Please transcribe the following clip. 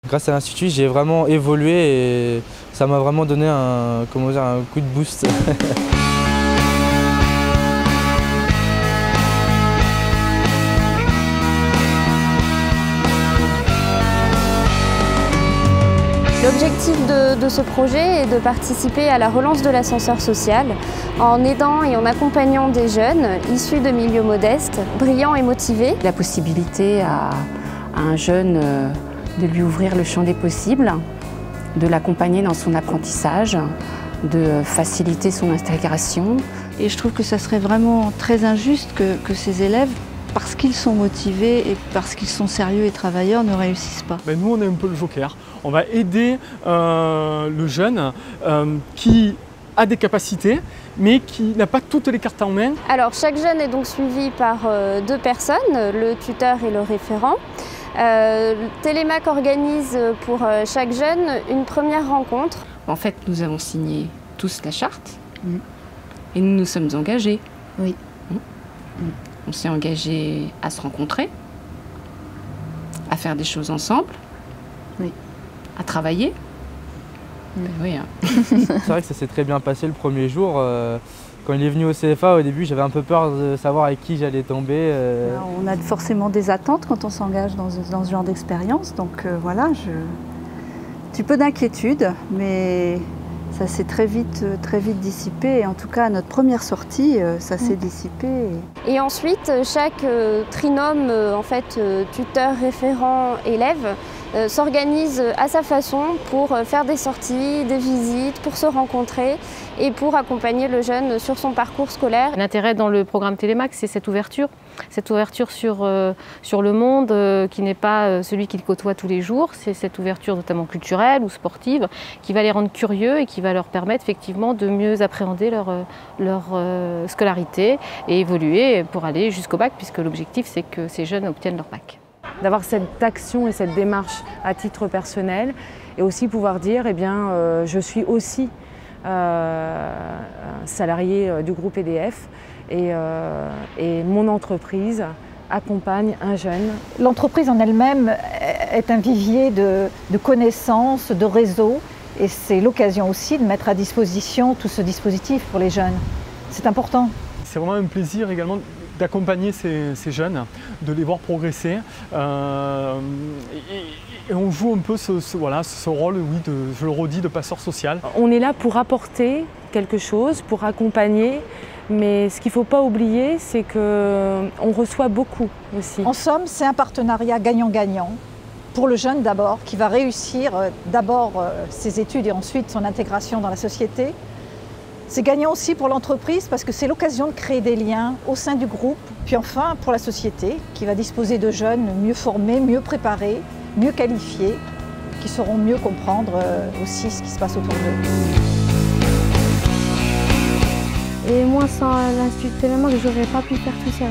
Grâce à l'Institut, j'ai vraiment évolué et ça m'a vraiment donné un coup de boost. L'objectif de ce projet est de participer à la relance de l'ascenseur social en aidant et en accompagnant des jeunes issus de milieux modestes, brillants et motivés. La possibilité à un jeune de lui ouvrir le champ des possibles, de l'accompagner dans son apprentissage, de faciliter son intégration. Et je trouve que ça serait vraiment très injuste que ces élèves, parce qu'ils sont motivés et parce qu'ils sont sérieux et travailleurs, ne réussissent pas. Nous, on est un peu le joker. On va aider le jeune qui a des capacités, mais qui n'a pas toutes les cartes en main. Alors, chaque jeune est donc suivi par 2 personnes, le tuteur et le référent. Télémac organise pour chaque jeune une première rencontre. En fait, nous avons signé tous la charte et nous nous sommes engagés. Oui. On s'est engagés à se rencontrer, à faire des choses ensemble, à travailler. Oui, hein. C'est vrai que ça s'est très bien passé le premier jour. Quand il est venu au CFA, au début, j'avais un peu peur de savoir avec qui j'allais tomber. On a forcément des attentes quand on s'engage dans ce genre d'expérience. Donc voilà, un petit peu d'inquiétude, mais ça s'est très vite dissipé. Et en tout cas, à notre première sortie, ça s'est dissipé. Et ensuite, chaque trinôme, tuteur, référent, élève, s'organise à sa façon pour faire des sorties, des visites, pour se rencontrer et pour accompagner le jeune sur son parcours scolaire. L'intérêt dans le programme Télémac, c'est cette ouverture sur le monde qui n'est pas celui qu'il côtoie tous les jours. C'est cette ouverture notamment culturelle ou sportive qui va les rendre curieux et qui va leur permettre effectivement de mieux appréhender leur scolarité et évoluer pour aller jusqu'au bac, puisque l'objectif c'est que ces jeunes obtiennent leur bac. D'avoir cette action et cette démarche à titre personnel et aussi pouvoir dire je suis aussi salarié du groupe EDF et mon entreprise accompagne un jeune. L'entreprise en elle-même est un vivier de connaissances, de réseaux et c'est l'occasion aussi de mettre à disposition tout ce dispositif pour les jeunes. C'est important. C'est vraiment un plaisir également d'accompagner ces jeunes, de les voir progresser. Et on joue un peu ce rôle, je le redis, de passeur social. On est là pour apporter quelque chose, pour accompagner, mais ce qu'il ne faut pas oublier, c'est qu'on reçoit beaucoup aussi. En somme, c'est un partenariat gagnant-gagnant. Pour le jeune d'abord, qui va réussir d'abord ses études et ensuite son intégration dans la société. C'est gagnant aussi pour l'entreprise parce que c'est l'occasion de créer des liens au sein du groupe. Puis enfin pour la société qui va disposer de jeunes mieux formés, mieux préparés, mieux qualifiés, qui sauront mieux comprendre aussi ce qui se passe autour d'eux. Et moi sans l'Institut Télémac, je n'aurais pas pu faire tout ça.